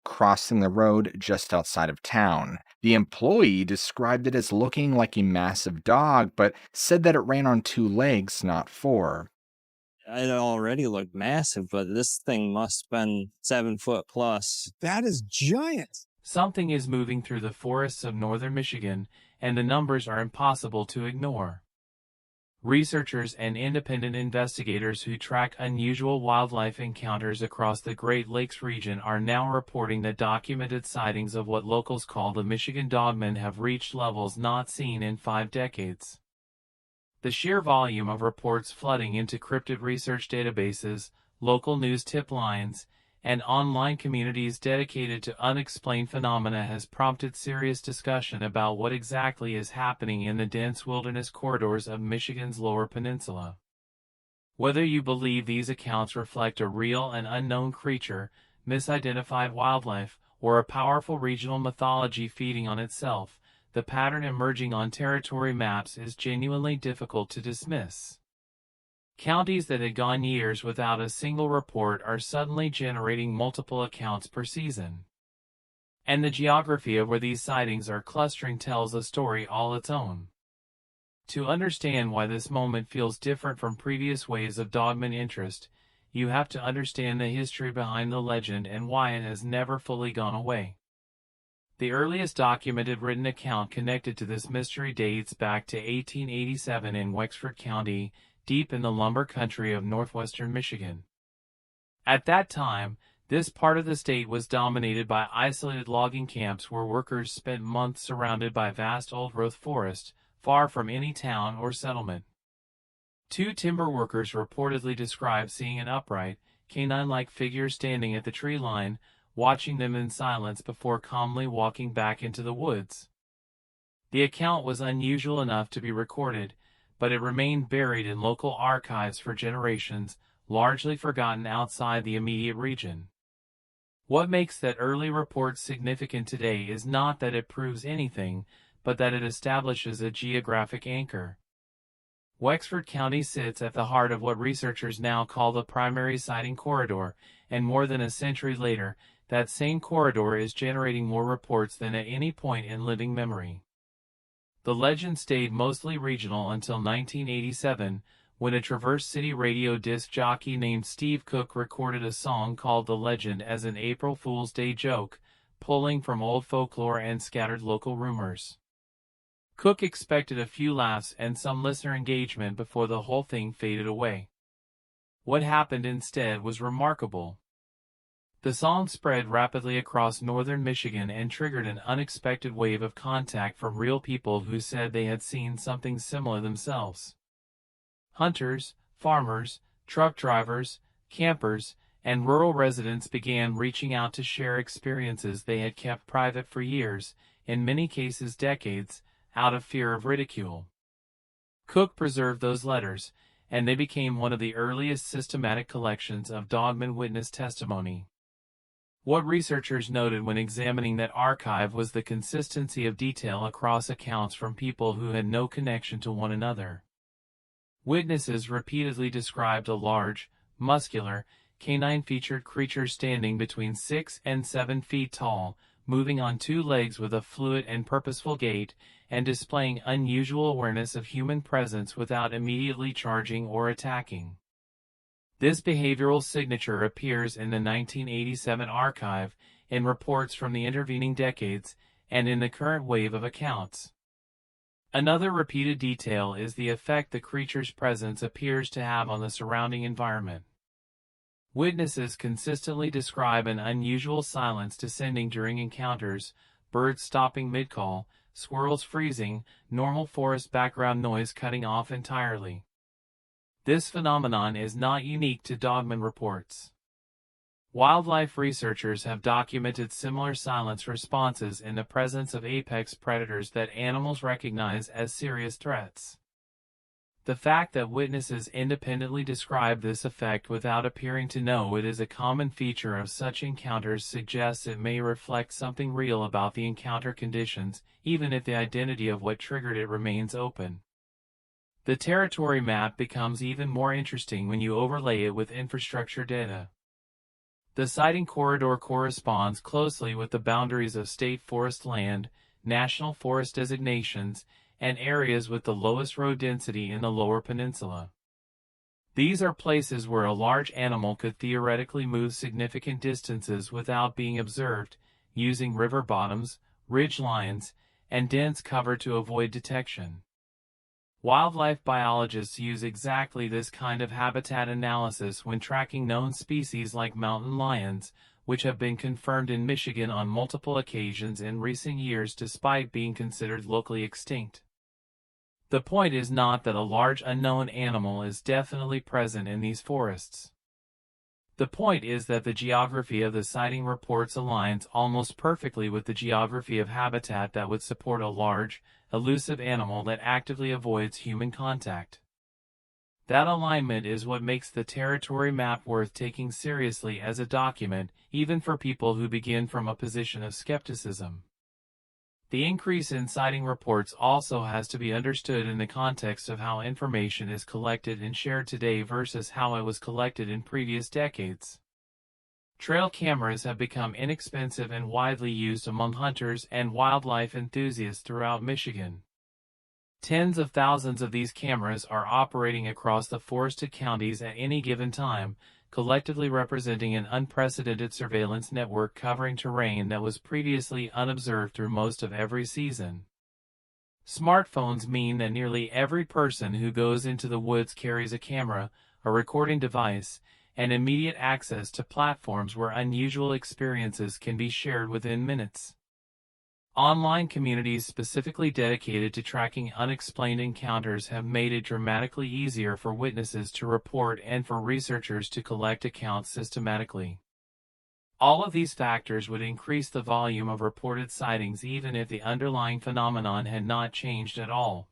crossing the road just outside of town. The employee described it as looking like a massive dog, but said that it ran on two legs, not four. It already looked massive, but this thing must have been 7 foot plus. That is giant. Something is moving through the forests of northern Michigan, and the numbers are impossible to ignore. Researchers and independent investigators who track unusual wildlife encounters across the Great Lakes region are now reporting that documented sightings of what locals call the Michigan Dogman have reached levels not seen in 5 decades. The sheer volume of reports flooding into cryptid research databases, local news tip lines, and online communities dedicated to unexplained phenomena has prompted serious discussion about what exactly is happening in the dense wilderness corridors of Michigan's Lower Peninsula. Whether you believe these accounts reflect a real and unknown creature, misidentified wildlife, or a powerful regional mythology feeding on itself, the pattern emerging on territory maps is genuinely difficult to dismiss. Counties that had gone years without a single report are suddenly generating multiple accounts per season. And the geography of where these sightings are clustering tells a story all its own. To understand why this moment feels different from previous waves of dogman interest, you have to understand the history behind the legend and why it has never fully gone away. The earliest documented written account connected to this mystery dates back to 1887 in Wexford County, deep in the lumber country of northwestern Michigan. At that time, this part of the state was dominated by isolated logging camps where workers spent months surrounded by vast old-growth forest, far from any town or settlement. 2 timber workers reportedly described seeing an upright, canine-like figure standing at the tree line, watching them in silence before calmly walking back into the woods. The account was unusual enough to be recorded, but it remained buried in local archives for generations, largely forgotten outside the immediate region. What makes that early report significant today is not that it proves anything, but that it establishes a geographic anchor. Wexford County sits at the heart of what researchers now call the primary sighting corridor, and more than a century later, that same corridor is generating more reports than at any point in living memory. The legend stayed mostly regional until 1987, when a Traverse City radio disc jockey named Steve Cook recorded a song called The Legend as an April Fool's Day joke, pulling from old folklore and scattered local rumors. Cook expected a few laughs and some listener engagement before the whole thing faded away. What happened instead was remarkable. The song spread rapidly across northern Michigan and triggered an unexpected wave of contact from real people who said they had seen something similar themselves. Hunters, farmers, truck drivers, campers, and rural residents began reaching out to share experiences they had kept private for years, in many cases decades, out of fear of ridicule. Cook preserved those letters, and they became one of the earliest systematic collections of dogman witness testimony. What researchers noted when examining that archive was the consistency of detail across accounts from people who had no connection to one another. Witnesses repeatedly described a large, muscular, canine-featured creature standing between 6 and 7 feet tall, moving on 2 legs with a fluid and purposeful gait, and displaying unusual awareness of human presence without immediately charging or attacking. This behavioral signature appears in the 1987 archive, in reports from the intervening decades, and in the current wave of accounts. Another repeated detail is the effect the creature's presence appears to have on the surrounding environment. Witnesses consistently describe an unusual silence descending during encounters, birds stopping mid-call, squirrels freezing, normal forest background noise cutting off entirely. This phenomenon is not unique to dogman reports. Wildlife researchers have documented similar silence responses in the presence of apex predators that animals recognize as serious threats. The fact that witnesses independently describe this effect without appearing to know it is a common feature of such encounters suggests it may reflect something real about the encounter conditions, even if the identity of what triggered it remains open. The territory map becomes even more interesting when you overlay it with infrastructure data. The sighting corridor corresponds closely with the boundaries of state forest land, national forest designations, and areas with the lowest road density in the lower peninsula. These are places where a large animal could theoretically move significant distances without being observed, using river bottoms, ridge lines, and dense cover to avoid detection. Wildlife biologists use exactly this kind of habitat analysis when tracking known species like mountain lions, which have been confirmed in Michigan on multiple occasions in recent years despite being considered locally extinct. The point is not that a large unknown animal is definitely present in these forests. The point is that the geography of the sighting reports aligns almost perfectly with the geography of habitat that would support a large, elusive animal that actively avoids human contact. That alignment is what makes the territory map worth taking seriously as a document, even for people who begin from a position of skepticism. The increase in sighting reports also has to be understood in the context of how information is collected and shared today versus how it was collected in previous decades. Trail cameras have become inexpensive and widely used among hunters and wildlife enthusiasts throughout Michigan. Tens of thousands of these cameras are operating across the forested counties at any given time, collectively representing an unprecedented surveillance network covering terrain that was previously unobserved through most of every season. Smartphones mean that nearly every person who goes into the woods carries a camera, a recording device, and immediate access to platforms where unusual experiences can be shared within minutes. Online communities specifically dedicated to tracking unexplained encounters have made it dramatically easier for witnesses to report and for researchers to collect accounts systematically. All of these factors would increase the volume of reported sightings even if the underlying phenomenon had not changed at all.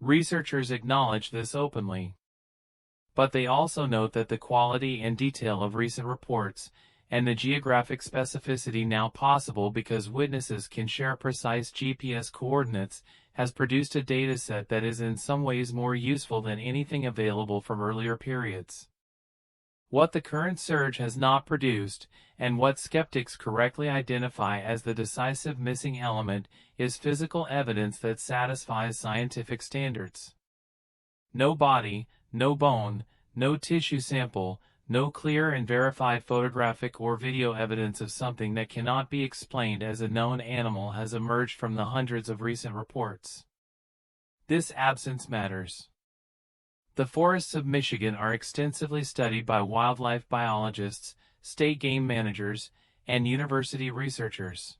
Researchers acknowledge this openly. But they also note that the quality and detail of recent reports, and the geographic specificity now possible because witnesses can share precise GPS coordinates, has produced a dataset that is in some ways more useful than anything available from earlier periods. What the current surge has not produced, and what skeptics correctly identify as the decisive missing element, is physical evidence that satisfies scientific standards. No body, no bone, no tissue sample, no clear and verified photographic or video evidence of something that cannot be explained as a known animal has emerged from the hundreds of recent reports. This absence matters. The forests of Michigan are extensively studied by wildlife biologists, state game managers, and university researchers.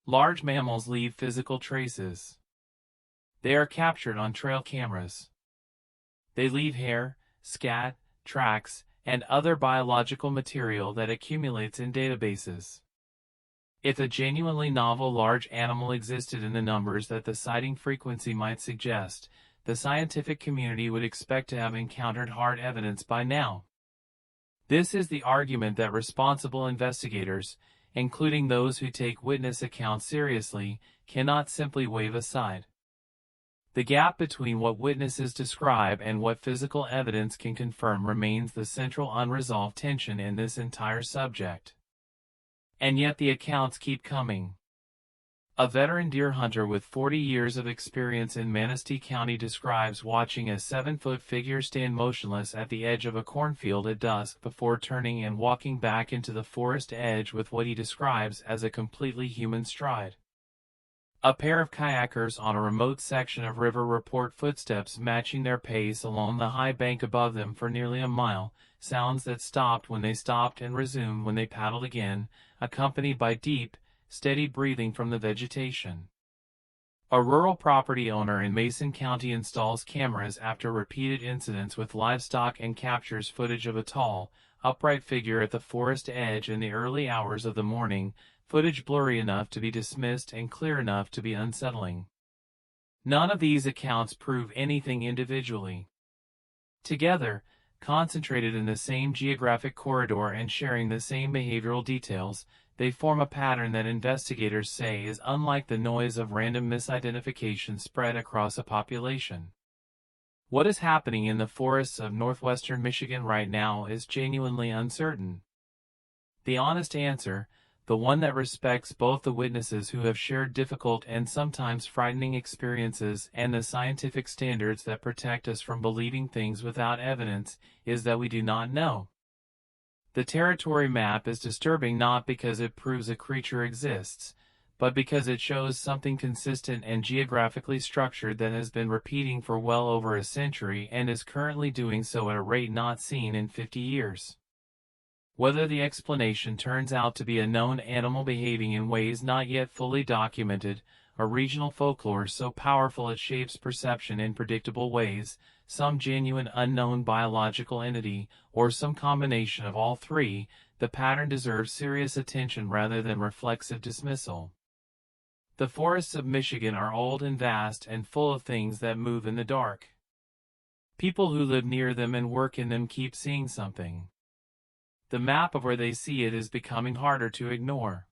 Large mammals leave physical traces. They are captured on trail cameras. They leave hair, scat, tracks, and other biological material that accumulates in databases. If a genuinely novel large animal existed in the numbers that the sighting frequency might suggest, the scientific community would expect to have encountered hard evidence by now. This is the argument that responsible investigators, including those who take witness accounts seriously, cannot simply wave aside. The gap between what witnesses describe and what physical evidence can confirm remains the central unresolved tension in this entire subject. And yet the accounts keep coming. A veteran deer hunter with 40 years of experience in Manistee County describes watching a 7-foot figure stand motionless at the edge of a cornfield at dusk before turning and walking back into the forest edge with what he describes as a completely human stride. A pair of kayakers on a remote section of river report footsteps matching their pace along the high bank above them for nearly a mile, sounds that stopped when they stopped and resumed when they paddled again, accompanied by deep, steady breathing from the vegetation. A rural property owner in Mason County installs cameras after repeated incidents with livestock and captures footage of a tall, upright figure at the forest edge in the early hours of the morning, footage blurry enough to be dismissed and clear enough to be unsettling. None of these accounts prove anything individually. Together, concentrated in the same geographic corridor and sharing the same behavioral details, they form a pattern that investigators say is unlike the noise of random misidentification spread across a population. What is happening in the forests of northwestern Michigan right now is genuinely uncertain. The honest answer, the one that respects both the witnesses who have shared difficult and sometimes frightening experiences and the scientific standards that protect us from believing things without evidence, is that we do not know. The territory map is disturbing not because it proves a creature exists, but because it shows something consistent and geographically structured that has been repeating for well over a century and is currently doing so at a rate not seen in 50 years. Whether the explanation turns out to be a known animal behaving in ways not yet fully documented, a regional folklore so powerful it shapes perception in predictable ways, some genuine unknown biological entity, or some combination of all three, the pattern deserves serious attention rather than reflexive dismissal. The forests of Michigan are old and vast and full of things that move in the dark. People who live near them and work in them keep seeing something. The map of where they see it is becoming harder to ignore.